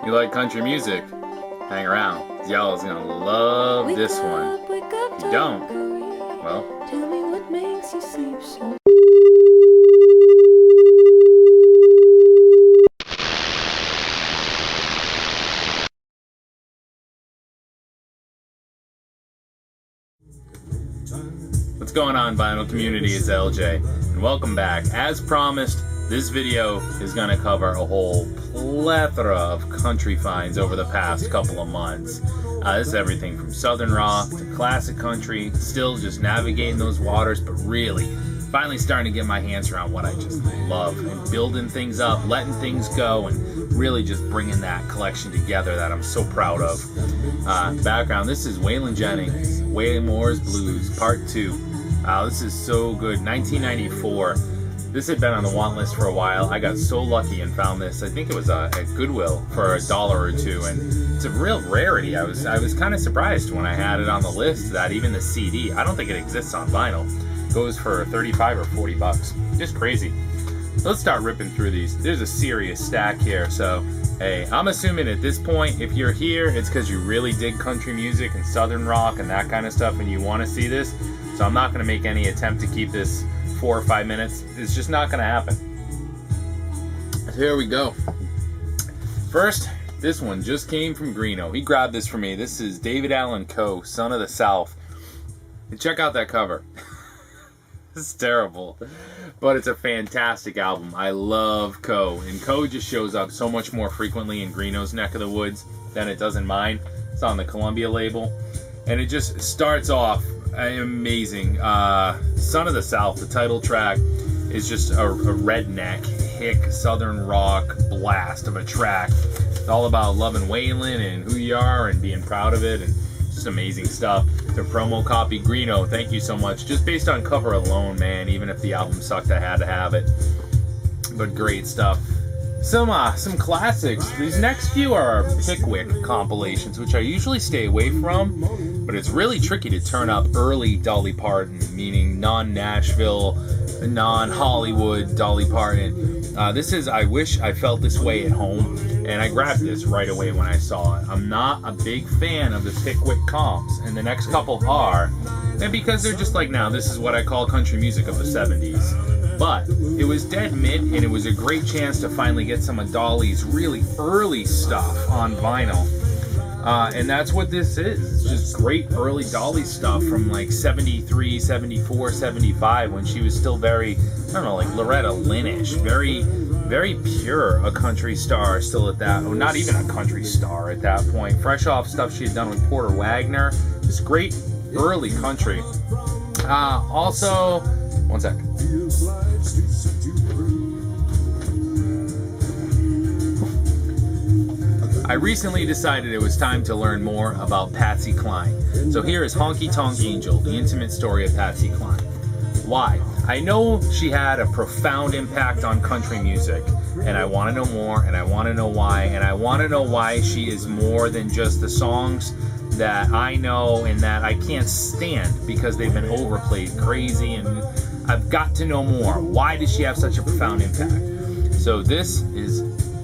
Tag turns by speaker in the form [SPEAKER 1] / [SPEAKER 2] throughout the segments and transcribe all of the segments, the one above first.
[SPEAKER 1] You like country music? Hang around. Y'all is gonna love this one. If you don't, well,
[SPEAKER 2] tell me what makes you sleep so.
[SPEAKER 1] What's going on, vinyl community? It's LJ, and welcome back. As promised, this video is going to cover a whole plethora of country finds over the past couple of months. This is everything from southern rock to classic country, still just navigating those waters, but really finally starting to get my hands around what I just love and building things up, letting things go, and really just bringing that collection together that I'm so proud of. Background, this is Waylon Jennings, Waymore's Blues, Part 2. This is so good. 1994. This had been on the want list for a while. I got so lucky and found this. I think it was at Goodwill for $1 or $2, and it's a real rarity. I was kind of surprised when I had it on the list that even the CD, I don't think it exists on vinyl, goes for 35 or 40 bucks. Just crazy. Let's start ripping through these. There's a serious stack here, so hey, I'm assuming at this point, if you're here, it's because you really dig country music and southern rock and that kind of stuff and you want to see this. So I'm not going to make any attempt to keep this 4 or 5 minutes. It's just not going to happen. So here we go. First, this one just came from Greeno. He grabbed this for me. This is David Allan Coe, Son of the South. And check out that cover. It's terrible, but it's a fantastic album. I love Coe, and Coe just shows up so much more frequently in Greeno's neck of the woods than it does in mine. It's on the Columbia label, and it just starts off amazing. Son of the South, the title track, is just a redneck, hick, southern rock blast of a track. It's all about loving Waylon and who you are and being proud of it, and just amazing stuff. The promo copy, Greeno, thank you so much. Just based on cover alone, man, even if the album sucked, I had to have it. But great stuff. Some classics. These next few are Pickwick compilations, which I usually stay away from, but it's really tricky to turn up early Dolly Parton, meaning non-Nashville, non-Hollywood Dolly Parton. This is I Wish I Felt This Way at Home, and I grabbed this right away when I saw it. I'm not a big fan of the Pickwick comps, and the next couple are, and because they're just like, now this is what I call country music of the 70s. But it was dead mid, and it was a great chance to finally get some of Dolly's really early stuff on vinyl. And that's what this is. It's just great early Dolly stuff from like 73, 74, 75, when she was still very, I don't know, like Loretta Lynn-ish. Very, very pure, a country star still at that, oh, not even a country star at that point. Fresh off stuff she had done with Porter Wagner. Just great early country. Also, one sec. I recently decided it was time to learn more about Patsy Cline. So here is Honky-Tonk Angel, the intimate story of Patsy Cline. Why? I know she had a profound impact on country music, and I want to know more, and I want to know why, and I want to know why she is more than just the songs that I know and that I can't stand because they've been overplayed crazy, and I've got to know more. Why did she have such a profound impact? So this is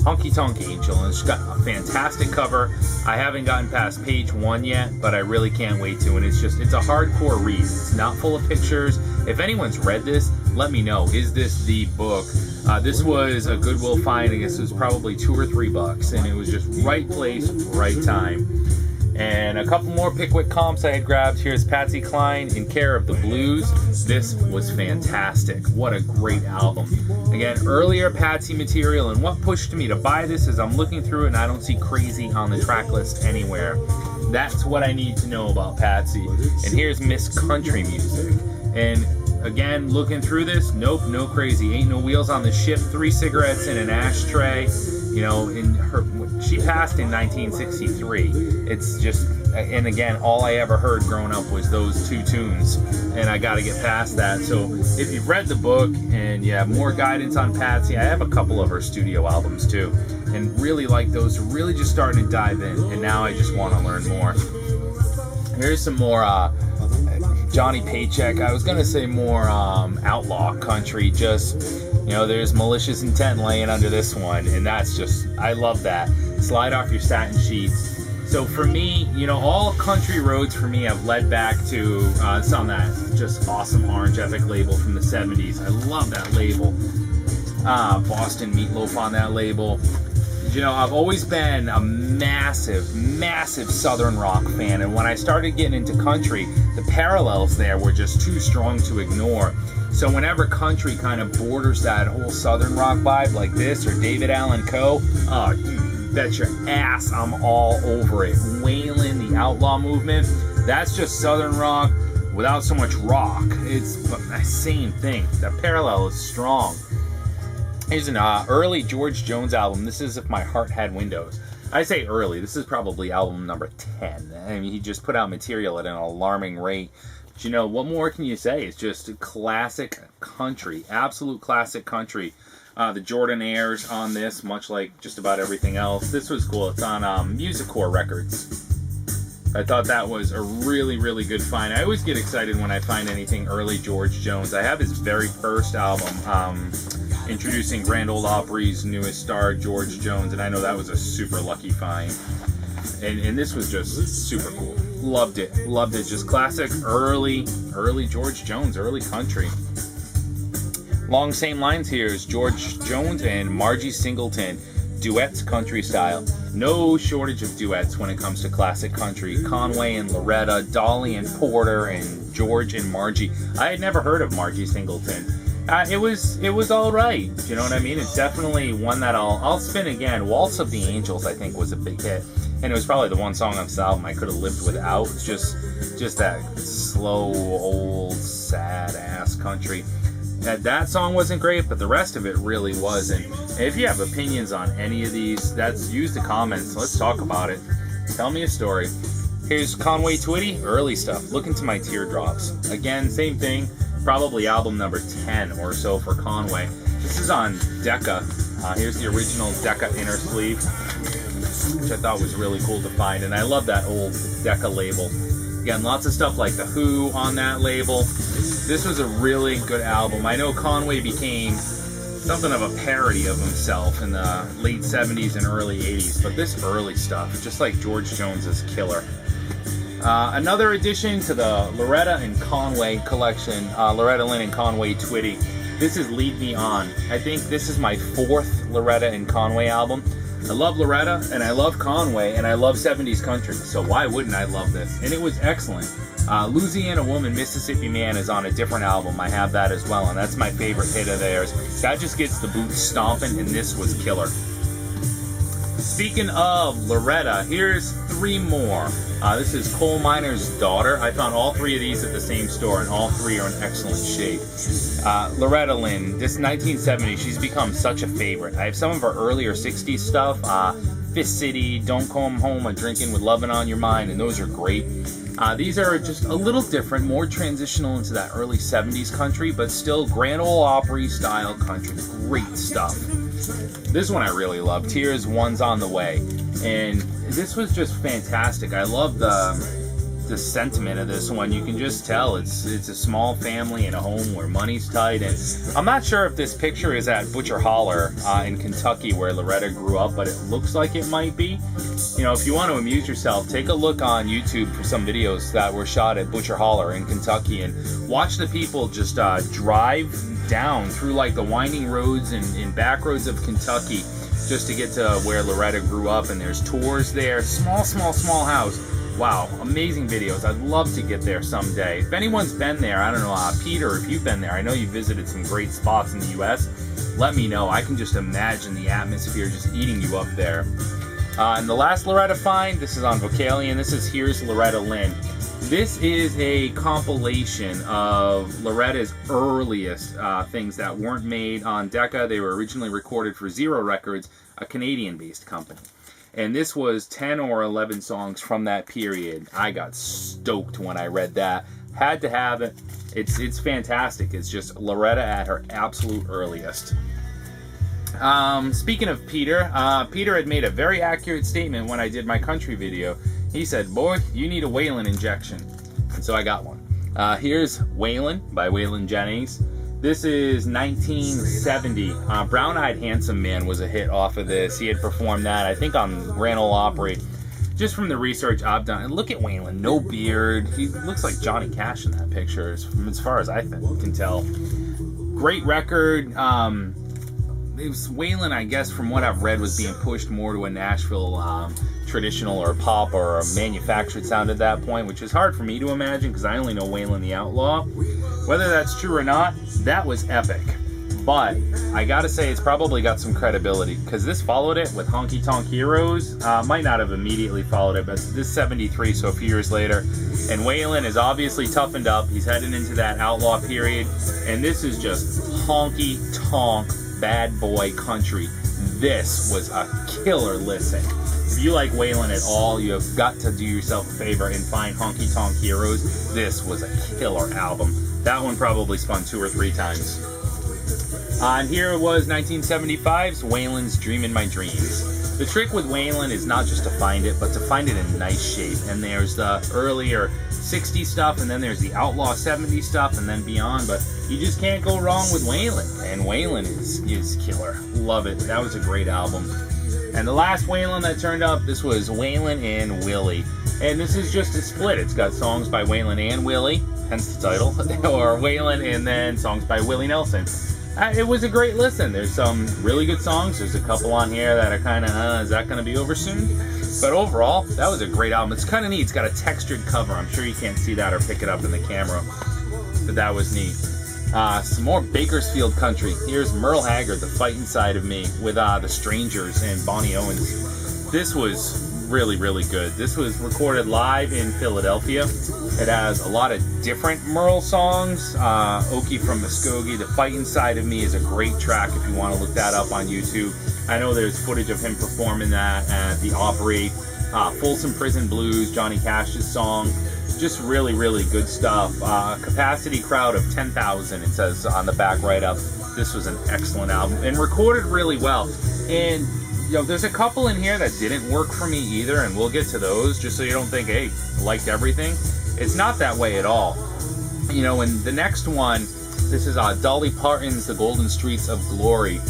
[SPEAKER 1] Honky-Tonk Angel, and it's got a fantastic cover. I haven't gotten past page 1 yet, but I really can't wait to, and it's a hardcore read. It's not full of pictures. If anyone's read this, let me know. Is this the book? This was a Goodwill find. I guess it was probably $2 or $3, and it was just right place, right time. And a couple more Pickwick comps I had grabbed. Here's Patsy Cline, In Care of the Blues. This was fantastic. What a great album. Again, earlier Patsy material, and what pushed me to buy this is I'm looking through it and I don't see Crazy on the track list anywhere. That's what I need to know about Patsy. And here's Miss Country Music. And again, looking through this, nope, no Crazy. Ain't No Wheels on the Ship, 3 cigarettes in an ashtray. You know, she passed in 1963. It's just, and again, all I ever heard growing up was those 2 tunes, and I got to get past that. So if you've read the book and you have more guidance on Patsy, I have a couple of her studio albums too, and really like those. Really just starting to dive in, and now I just want to learn more. Here's some more Johnny Paycheck. I was gonna say more outlaw country, just You know, there's malicious intent laying under this one, and that's just, I love that. Slide off your satin sheets. So for me, you know, all country roads for me have led back to, it's on that just awesome Orange Epic label from the 70s. I love that label. Boston Meatloaf on that label. You know, I've always been a massive Southern rock fan, and when I started getting into country, the parallels there were just too strong to ignore. So whenever country kind of borders that whole Southern rock vibe like this, or David Allan Coe, oh, you bet your ass I'm all over it. Waylon, the Outlaw Movement, that's just Southern rock without so much rock. It's the same thing. That parallel is strong. Here's an early George Jones album. This is If My Heart Had Windows. I say early. This is probably album number 10. I mean, he just put out material at an alarming rate. But you know, what more can you say? It's just classic country. Absolute classic country. The Jordan Airs on this, much like just about everything else. This was cool. It's on Musicore Records. I thought that was a really good find. I always get excited when I find anything early George Jones. I have his very first album, introducing Grand Ole Opry's newest star, George Jones, and I know that was a super lucky find. And this was just super cool. Loved it. Just classic early George Jones, early country. Along same lines here is George Jones and Margie Singleton. Duets country style. No shortage of duets when it comes to classic country. Conway and Loretta, Dolly and Porter, and George and Margie. I had never heard of Margie Singleton. It was all right. You know what I mean? It's definitely one that I'll spin again. Waltz of the Angels, I think, was a big hit, and it was probably the one song on this album I could have lived without. It's just that slow, old, sad ass country. That song wasn't great, but the rest of it really was. And if you have opinions on any of these, use the comments. Let's talk about it. Tell me a story. Here's Conway Twitty, early stuff. Look into my teardrops. Again, same thing. Probably album number 10 or so for Conway. This is on Decca. Here's the original Decca inner sleeve, which I thought was really cool to find. And I love that old Decca label. Again, lots of stuff like The Who on that label. This was a really good album. I know Conway became something of a parody of himself in the late 70s and early 80s, but this early stuff, just like George Jones, is killer. Another addition to the Loretta and Conway collection, Loretta Lynn and Conway Twitty. This is Lead Me On. I think this is my 4th Loretta and Conway album. I love Loretta, and I love Conway, and I love 70s country, so why wouldn't I love this? And it was excellent. Louisiana Woman, Mississippi Man is on a different album. I have that as well, and that's my favorite hit of theirs. That just gets the boots stomping, and this was killer. Speaking of Loretta, here's 3 more. This is Coal Miner's Daughter. I found all 3 of these at the same store, and all 3 are in excellent shape. Loretta Lynn, this 1970s, she's become such a favorite. I have some of her earlier 60s stuff. Fist City, Don't Come Home a Drinking with Lovin' on Your Mind, and those are great. These are just a little different, more transitional into that early 70s country, but still Grand Ole Opry style country. Great stuff. This one I really love. Tears, One's on the Way. And this was just fantastic. I love the sentiment of this one. You can just tell it's a small family in a home where money's tight. And I'm not sure if this picture is at Butcher Holler in Kentucky where Loretta grew up, but it looks like it might be. You know, if you want to amuse yourself, take a look on YouTube for some videos that were shot at Butcher Holler in Kentucky and watch the people just drive down through like the winding roads and back roads of Kentucky just to get to where Loretta grew up. And there's tours there. Small house. Wow, amazing videos. I'd love to get there someday. If anyone's been there, I don't know, Peter, if you've been there, I know you visited some great spots in the U.S. Let me know. I can just imagine the atmosphere just eating you up there. And the last Loretta find, this is on Vocalion. This is Here's Loretta Lynn. This is a compilation of Loretta's earliest things that weren't made on Decca. They were originally recorded for Zero Records, a Canadian-based company. And this was 10 or 11 songs from that period. I got stoked when I read that. Had to have it. It's fantastic. It's just Loretta at her absolute earliest. Speaking of Peter, Peter had made a very accurate statement when I did my country video. He said, boy, you need a Waylon injection. And so I got one. Here's Waylon by Waylon Jennings. This is 1970. Brown Eyed Handsome Man was a hit off of this. He had performed that, I think, on Grand Ole Opry. Just from the research I've done, and look at Waylon, no beard. He looks like Johnny Cash in that picture, as far as I can tell. Great record. It was Waylon, I guess, from what I've read, was being pushed more to a Nashville traditional or pop or a manufactured sound at that point, which is hard for me to imagine because I only know Waylon the Outlaw. Whether that's true or not, that was epic. But I gotta say, it's probably got some credibility because this followed it with Honky Tonk Heroes. Might not have immediately followed it, but this is 73, so a few years later. And Waylon is obviously toughened up. He's heading into that outlaw period. And this is just honky tonk bad boy country. This was a killer listen. If you like Waylon at all, you have got to do yourself a favor and find Honky Tonk Heroes. This was a killer album. That one probably spun 2 or 3 times. And here it was 1975's Waylon's Dreamin' My Dreams. The trick with Waylon is not just to find it, but to find it in nice shape. And there's the earlier 60s stuff, and then there's the outlaw 70s stuff, and then beyond. But you just can't go wrong with Waylon. And Waylon is killer. Love it. That was a great album. And the last Waylon that turned up, this was Waylon and Willie. And this is just a split. It's got songs by Waylon and Willie, hence the title, or Waylon and then songs by Willie Nelson. It was a great listen. There's some really good songs. There's a couple on here that are kind of, is that going to be over soon? But overall, that was a great album. It's kind of neat. It's got a textured cover. I'm sure you can't see that or pick it up in the camera, but that was neat. Some more Bakersfield country. Here's Merle Haggard, The Fight Inside of Me, with The Strangers and Bonnie Owens. This was really, really good. This was recorded live in Philadelphia. It has a lot of different Merle songs. Okie from Muskogee, The Fight Inside of Me is a great track if you want to look that up on YouTube. I know there's footage of him performing that at the Opry. Folsom Prison Blues, Johnny Cash's song. Just really, really good stuff. Capacity crowd of 10,000, it says on the back write-up. This was an excellent album and recorded really well. And you know, there's a couple in here that didn't work for me either, and we'll get to those just so you don't think, hey, liked everything. It's not that way at all. You know, and the next one, this is Dolly Parton's The Golden Streets of Glory.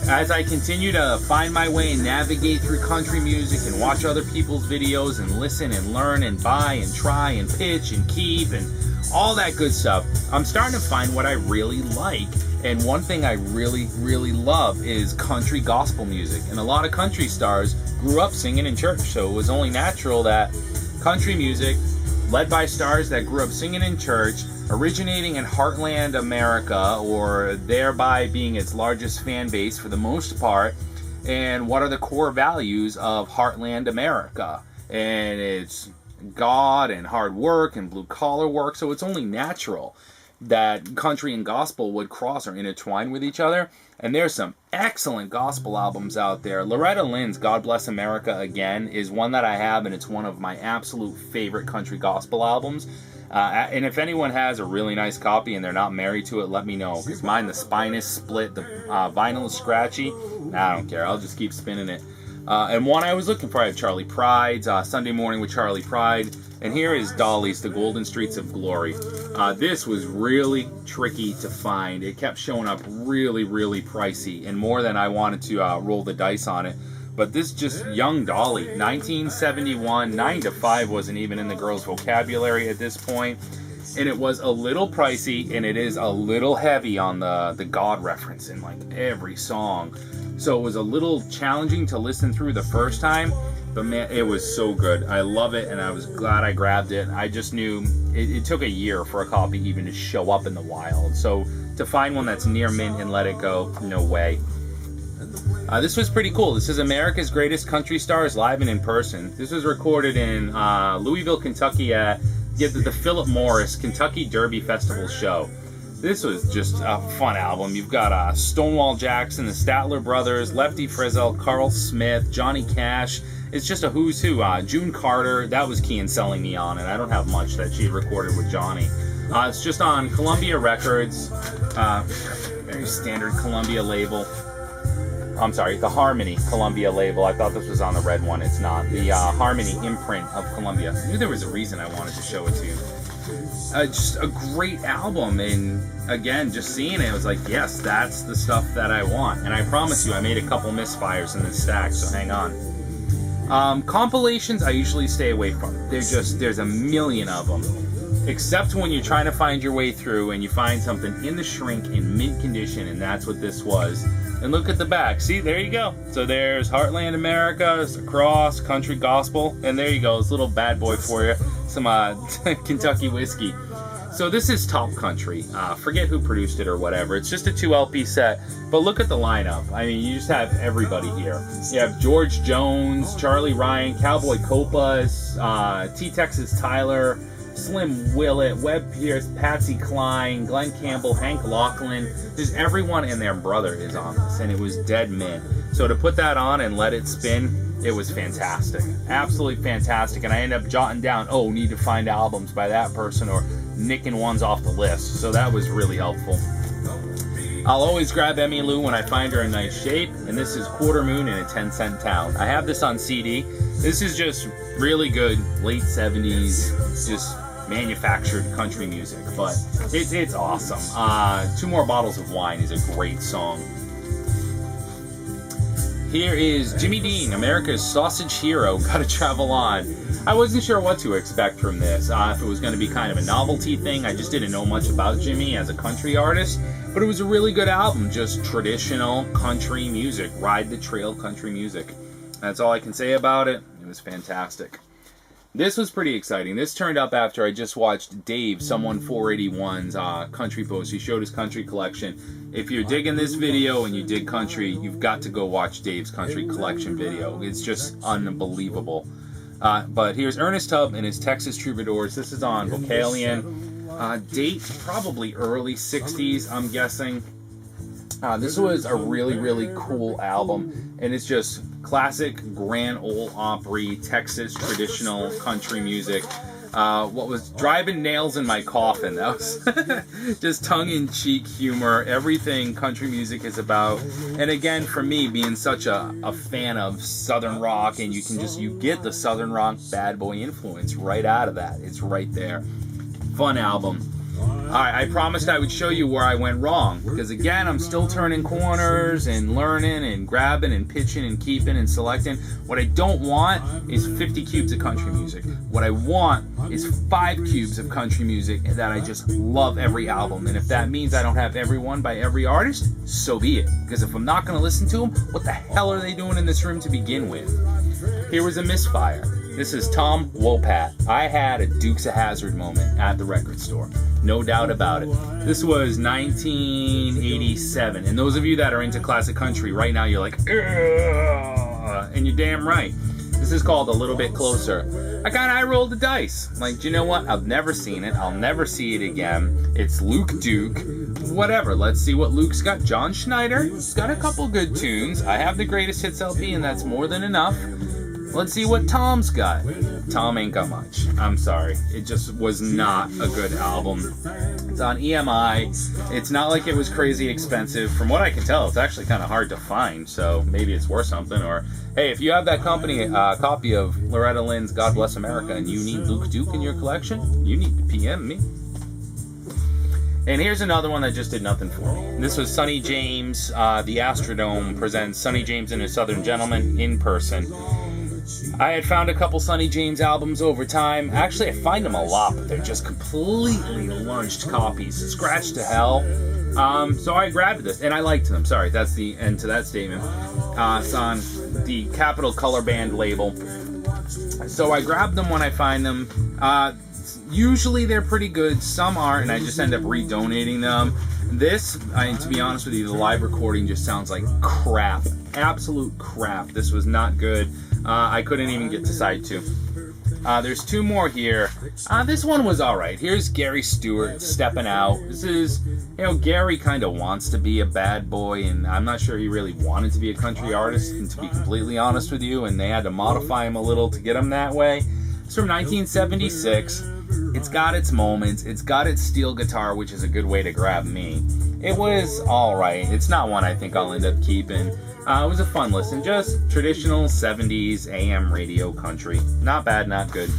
[SPEAKER 1] As I continue to find my way and navigate through country music and watch other people's videos and listen and learn and buy and try and pitch and keep and all that good stuff, I'm starting to find what I really like. And one thing I really, really love is country gospel music. And a lot of country stars grew up singing in church, so it was only natural that country music, led by stars that grew up singing in church, originating in Heartland America, or thereby being its largest fan base for the most part. And what are the core values of Heartland America? And it's God and hard work and blue collar work, so it's only natural that country and gospel would cross or intertwine with each other. And there's some excellent gospel albums out there. Loretta Lynn's God Bless America Again is one that I have, and it's one of my absolute favorite country gospel albums. And if anyone has a really nice copy and they're not married to it, let me know, because mine, the spine is split, the vinyl is scratchy. I don't care, I'll just keep spinning it. And one I was looking for, I have Charlie Pride's Sunday Morning with Charlie Pride. And here is Dolly's The Golden Streets of Glory. This was really tricky to find. It kept showing up really, really pricey, and more than I wanted to roll the dice on it. But this just young Dolly, 1971, 9 to 5 wasn't even in the girl's vocabulary at this point. And it was a little pricey, and it is a little heavy on the God reference in like every song. So it was a little challenging to listen through the first time. But man, it was so good. I love it, and I was glad I grabbed it. I just knew it took a year for a copy even to show up in the wild. So to find one that's near mint and let it go, no way. This was pretty cool. This is America's Greatest Country Stars live and in person. This was recorded in Louisville, Kentucky at the Philip Morris Kentucky Derby Festival show. This was just a fun album. You've got Stonewall Jackson, the Statler Brothers, Lefty Frizzell, Carl Smith, Johnny Cash. It's just a who's who. June Carter, that was key in selling me on, and I don't have much that she recorded with Johnny. It's just on Columbia Records, very standard Columbia label. I'm sorry, the Harmony Columbia label. I thought this was on the red one. It's not. The Harmony imprint of Columbia. I knew there was a reason I wanted to show it to you. just a great album. And again, just seeing it, I was like, yes, that's the stuff that I want. And I promise you, I made a couple misfires in this stack, so hang on. Compilations I usually stay away from. There's a million of them. Except when you're trying to find your way through and you find something in the shrink in mint condition, and that's what this was. And look at the back. See, there you go. So there's Heartland America, there's a cross, country gospel, and there you go. This little bad boy for you. Some Kentucky whiskey. So this is Top Country. Forget who produced it or whatever. It's just a 2 LP set. But look at the lineup. I mean, you just have everybody here. You have George Jones, Charlie Ryan, Cowboy Copas, T. Texas Tyler, Slim Willett, Webb Pierce, Patsy Cline, Glenn Campbell, Hank Lachlan. There's everyone and their brother is on this, and it was dead mint. So to put that on and let it spin, it was fantastic. Absolutely fantastic. And I ended up jotting down, oh, need to find albums by that person, or nicking ones off the list. So that was really helpful. I'll always grab Emmy Lou when I find her in nice shape, and this is Quarter Moon in a 10-cent town. I have this on CD. This is just really good late 70s, just manufactured country music, but it's awesome. 2 More Bottles of Wine is a great song. Here is Jimmy Dean, America's Sausage Hero, Gotta Travel On. I wasn't sure what to expect from this, if it was going to be kind of a novelty thing. I just didn't know much about Jimmy as a country artist, but it was a really good album, just traditional country music, ride the trail country music. That's all I can say about it. It was fantastic. This was pretty exciting. This turned up after I just watched Dave, Someone 481's country post. He showed his country collection. If you're digging this video and you dig country, you've got to go watch Dave's country collection video. It's just unbelievable. But here's Ernest Tubb and his Texas Troubadours. This is on Vocalion. Date, probably early 60s, I'm guessing. This was a really, really cool album. And it's just classic Grand Ole Opry, Texas traditional country music. What was Driving Nails in My Coffin? That was just tongue-in-cheek humor. Everything country music is about. And again, for me, being such a fan of Southern rock, and you get the Southern rock bad boy influence right out of that. It's right there. Fun album. Alright, I promised I would show you where I went wrong, because again, I'm still turning corners and learning and grabbing and pitching and keeping and selecting. What I don't want is 50 cubes of country music. What I want is 5 cubes of country music that I just love every album. And if that means I don't have every one by every artist, so be it. Because if I'm not going to listen to them, what the hell are they doing in this room to begin with? Here was a misfire. This is Tom Wopat. I had a Dukes of Hazzard moment at the record store. No doubt about it. This was 1987. And those of you that are into classic country right now, you're like, ugh, and you're damn right. This is called A Little Bit Closer. I rolled the dice. I'm like, do you know what? I've never seen it. I'll never see it again. It's Luke Duke. Whatever. Let's see what Luke's got. John Schneider. He's got a couple good tunes. I have the Greatest Hits LP, and that's more than enough. Let's see what Tom's got. Tom ain't got much. I'm sorry. It just was not a good album. It's on EMI. It's not like it was crazy expensive. From what I can tell, it's actually kind of hard to find, so maybe it's worth something. Or, hey, if you have that copy of Loretta Lynn's God Bless America and you need Luke Duke in your collection, you need to PM me. And here's another one that just did nothing for me. This was Sonny James. The Astrodome presents Sonny James and his Southern Gentleman in person. I had found a couple Sonny James albums over time. Actually, I find them a lot, but they're just completely lunched copies. Scratched to hell. So I grabbed this, and I liked them. Sorry, that's the end to that statement. It's on the Capitol Color Band label. So I grabbed them when I find them. Usually they're pretty good. Some aren't, and I just end up redonating them. This, to be honest with you, the live recording just sounds like crap. Absolute crap. This was not good. I couldn't even get to side 2. There's 2 more here. This one was alright. Here's Gary Stewart, Stepping Out. This is, Gary kind of wants to be a bad boy, and I'm not sure he really wanted to be a country artist, and to be completely honest with you, and they had to modify him a little to get him that way. It's from 1976. It's got its moments. It's got its steel guitar, which is a good way to grab me. It was alright. It's not one I think I'll end up keeping. It was a fun listen. Just traditional 70s AM radio country. Not bad, not good.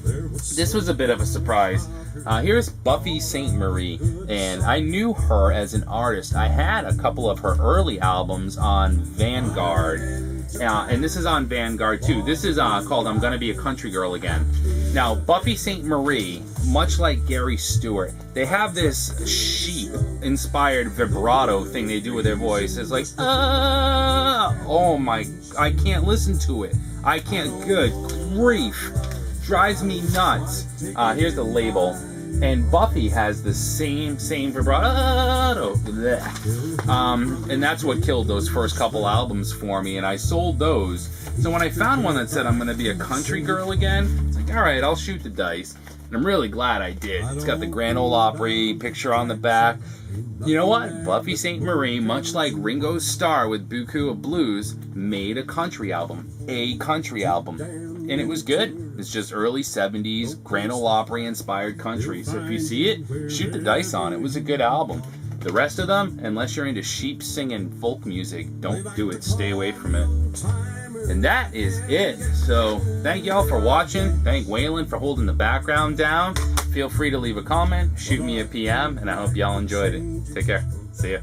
[SPEAKER 1] This was a bit of a surprise. Here's Buffy St. Marie, and I knew her as an artist. I had a couple of her early albums on Vanguard, and this is on Vanguard too. This is called I'm Gonna Be a Country Girl Again. Now, Buffy St. Marie, much like Gary Stewart, they have this sheep-inspired vibrato thing they do with their voice. It's like, oh my, I can't listen to it. I can't, good grief. Drives me nuts. Here's the label. And Buffy has the same vibrato. And that's what killed those first couple albums for me, and I sold those. So when I found one that said I'm gonna be a country girl again, it's like, alright, I'll shoot the dice. And I'm really glad I did. It's got the Grand Ole Opry picture on the back. You know what? Buffy St. Marie, much like Ringo Starr with Buku of Blues, made a country album. A country album. And it was good. It's just early 70s, Grand Ole Opry inspired country. So if you see it, shoot the dice on it. It was a good album. The rest of them, unless you're into sheep singing folk music, don't do it. Stay away from it. And that is it. So thank y'all for watching. Thank Waylon for holding the background down. Feel free to leave a comment, shoot me a PM, and I hope y'all enjoyed it. Take care. See ya.